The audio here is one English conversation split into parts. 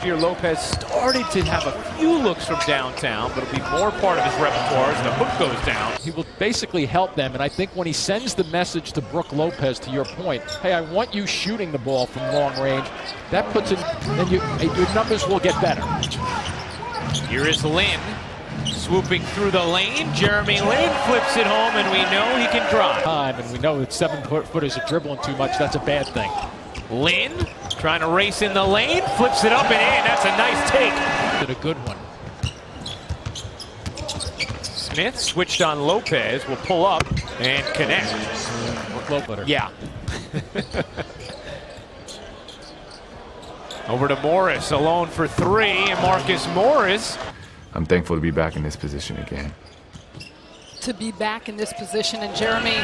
year, Lopez started to have a few looks from downtown, but it'll be more part of his repertoire as the hook goes down. He will basically help them, and I think when he sends the message to Brook Lopez, to your point, hey, I want you shooting the ball from long range, that puts in, then your numbers will get better. Here is Lin, swooping through the lane. Jeremy Lin flips it home, and we know he can drive. And we know that 7-footers are dribbling too much. That's a bad thing. Lin trying to race in the lane, flips it up and in. That's a nice take. Did a good one. Smith switched on Lopez, will pull up and connect. Yeah. Over to Morris, alone for three, and Marcus Morris. I'm thankful to be back in this position again. To be back in this position, and Jeremy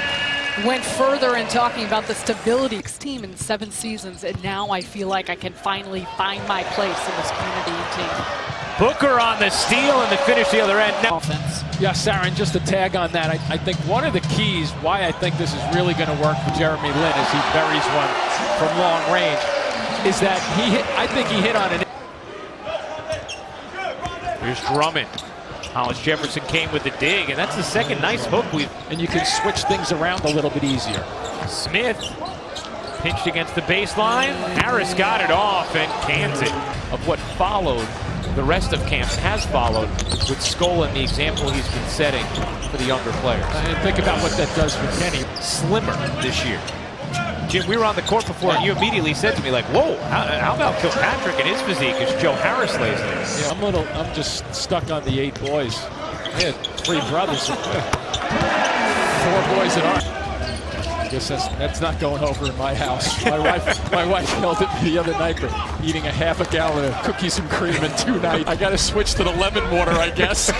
went further in talking about the stability of this team in 7 seasons, and now I feel like I can finally find my place in this community team. Booker on the steal and the finish the other end. No. Offense. Yeah, Sarah, and just to tag on that, I think one of the keys why I think this is really going to work for Jeremy Lin as he buries one from long range is that I think he hit on it. Here's Drummond. Hollis Jefferson came with the dig, and that's the second nice hook and you can switch things around a little bit easier. Smith pinched against the baseline. Harris got it off and cans it. Of what followed, the rest of camp has followed with Scola and the example he's been setting for the younger players. And think about what that does for Kenny. Slimmer this year. Jim, we were on the court before, and you immediately said to me, like, whoa, how about Kilpatrick and his physique as Joe Harris lays there? Yeah, I'm just stuck on the 8 boys. I had 3 brothers. 4 boys in our. I guess that's not going over in my house. My wife yelled at me the other night for eating a half a gallon of cookies and cream in 2 nights. I got to switch to the lemon water, I guess.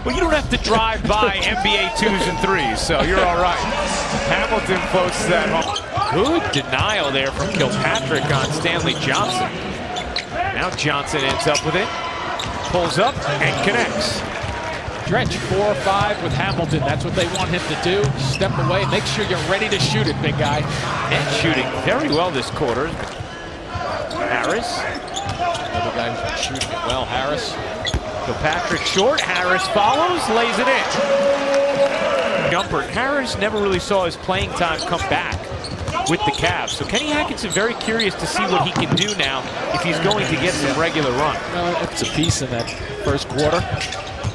Well, you don't have to drive by NBA 2s and 3s, so you're all right. Hamilton posts that home. Good denial there from Kilpatrick on Stanley Johnson. Now Johnson ends up with it, pulls up and connects. Stretch 4 or 5 with Hamilton. That's what they want him to do. Step away, make sure you're ready to shoot it, big guy. And shooting very well this quarter. Harris. Another guy who's shooting it well, Harris. Kilpatrick short, Harris follows, lays it in. Jumper. Harris never really saw his playing time come back with the Cavs. So Kenny Atkinson very curious to see what he can do now if he's going to get some regular run. Well, it's a piece in that first quarter.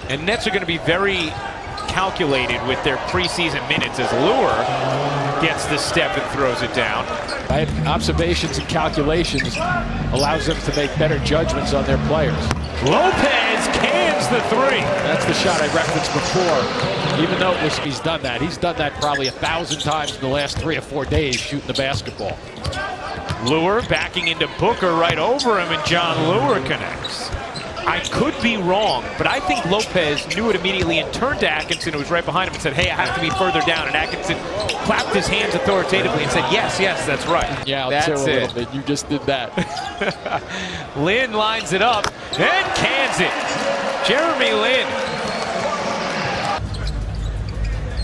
And Nets are going to be very calculated with their preseason minutes as Lure gets the step and throws it down. Right? Observations and calculations allows them to make better judgments on their players. Lopez cans the 3. That's the shot I referenced before. Even though he's done that. He's done that probably 1,000 times in the last 3 or 4 days shooting the basketball. Lure backing into Booker right over him, and John Lure connects. I could be wrong, but I think Lopez knew it immediately and turned to Atkinson, who was right behind him, and said, hey, I have to be further down. And Atkinson clapped his hands authoritatively and said, yes, that's right. Yeah, that's a little bit. You just did that. Lin lines it up and cans it. Jeremy Lin.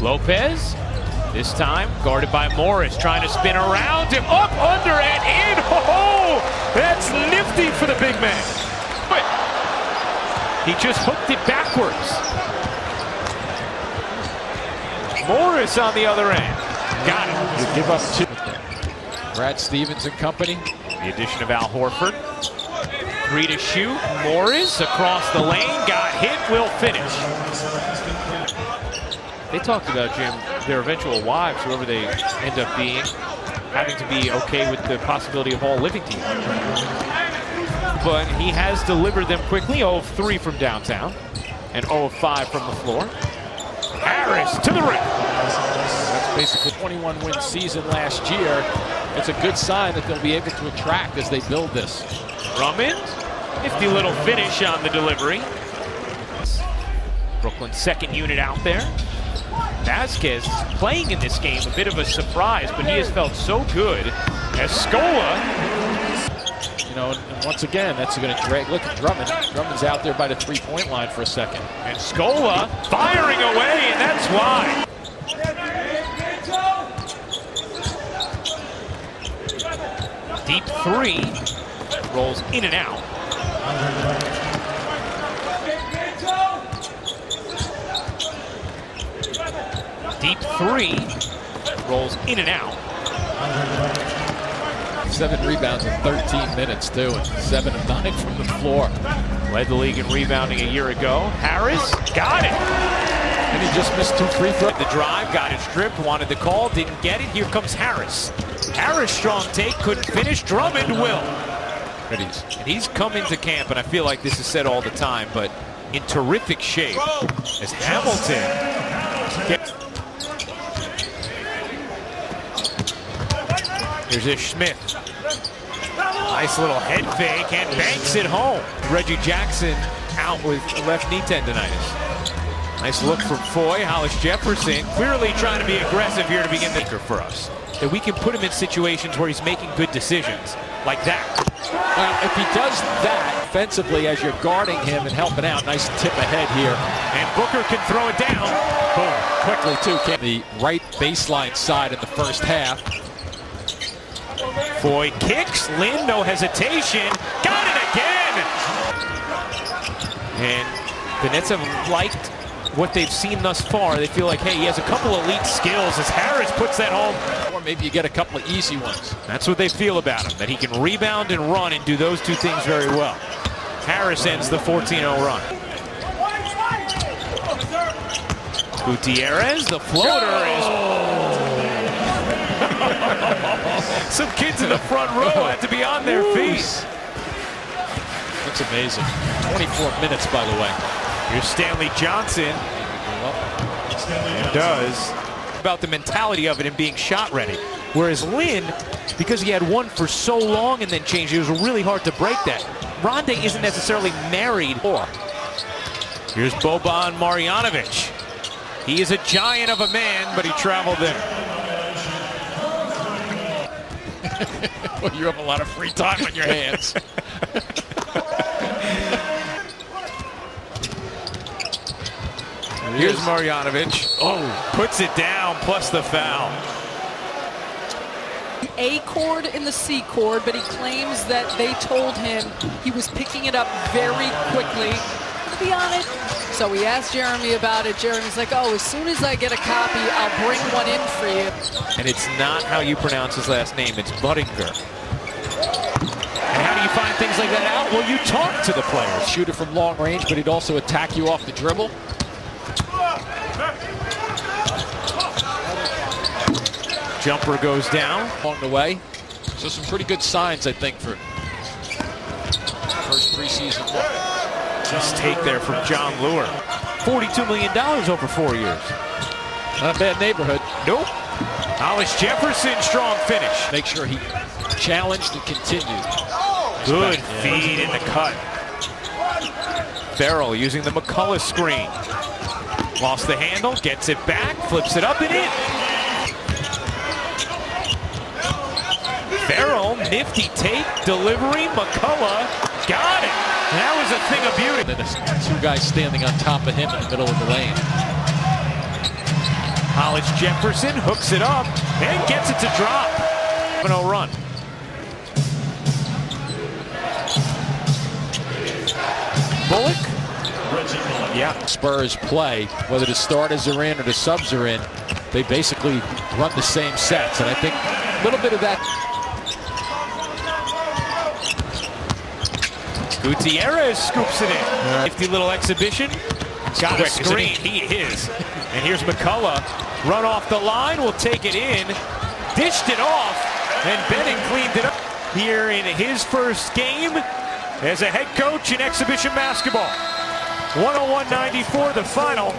Lopez, this time guarded by Morris, trying to spin around him, up, under, and in. Oh, that's nifty for the big man. But he just hooked it backwards. Morris on the other end. Got it. You give up 2. Brad Stevens and company. The addition of Al Horford. 3 to shoot. Morris across the lane. Got hit. Will finish. They talked about, Jim, their eventual wives, whoever they end up being, having to be okay with the possibility of all living together. But he has delivered them quickly. 0 of 3 from downtown and 0 of 5 from the floor. Harris to the rim. That's basically a 21-win season last year. It's a good sign that they'll be able to attract as they build this. Drummond, nifty little finish on the delivery. Brooklyn's second unit out there. Vasquez playing in this game, a bit of a surprise, but he has felt so good as Scola. You know, and once again, that's going to drag. Look at Drummond. Drummond's out there by the 3-point line for a second. And Scola firing away, and that's why. Deep 3. rolls in and out. Deep three, rolls in and out. 7 rebounds in 13 minutes, too, and 7 of 9 from the floor. Led the league in rebounding a year ago. Harris got it. And he just missed 2 free throws. The drive, got it stripped, wanted the call, didn't get it. Here comes Harris. Harris, strong take, couldn't finish. Drummond will. And he's come into camp, and I feel like this is said all the time, but in terrific shape as Hamilton gets. Here's Ish Smith. Nice little head fake and banks it home. Reggie Jackson out with left knee tendonitis. Nice look from Foy. Hollis Jefferson clearly trying to be aggressive here to begin the for us. That we can put him in situations where he's making good decisions like that. Well, if he does that offensively as you're guarding him and helping out, nice tip ahead here. And Booker can throw it down. Boom, quickly too. The right baseline side in the first half. Foy kicks, Lynn, no hesitation, got it again! And the Nets have liked what they've seen thus far. They feel like, hey, he has a couple elite skills as Harris puts that home. Or maybe you get a couple of easy ones. That's what they feel about him, that he can rebound and run and do those two things very well. Harris ends the 14-0 run. Gutierrez, the floater is... Some kids in the front row had to be on their feet. That's amazing. 24 minutes, by the way. Here's Stanley Johnson. It does. About the mentality of it and being shot ready. Whereas Lynn, because he had one for so long and then changed, it was really hard to break that. Rondae isn't necessarily married. Here's Boban Marjanovic. He is a giant of a man, but he traveled in. Well, you have a lot of free time on your hands. Here's Marjanovic. Oh, puts it down, plus the foul. A chord in the C chord, but he claims that they told him he was picking it up very quickly. To be on it. So we asked Jeremy about it. Jeremy's like, oh, as soon as I get a copy, I'll bring one in for you. And it's not how you pronounce his last name, it's Buttinger. And how do you find things like that out? Well, you talk to the players. Shoot it from long range, but he'd also attack you off the dribble. Jumper goes down. Along the way. So some pretty good signs, I think, for first preseason look. Nice take there from John Lure. $42 million over 4 years. Not a bad neighborhood. Nope. Hollis Jefferson, strong finish. Make sure he challenged and continued. Good feed in the cut. Farrell using the McCullough screen. Lost the handle, gets it back, flips it up and in. Farrell, nifty take, delivery, McCullough, got it. That was a thing of beauty. And then there's 2 guys standing on top of him in the middle of the lane. Hollis Jefferson hooks it up and gets it to drop. 7-0 run. Bullock. Yeah. Spurs play, whether the starters are in or the subs are in, they basically run the same sets. And I think a little bit of that. Gutierrez scoops it in. 50 little exhibition. Got a screen. He is. And here's McCullough. Run off the line. Will take it in. Dished it off. And Bennett cleaned it up here in his first game as a head coach in exhibition basketball. 101-94 the final.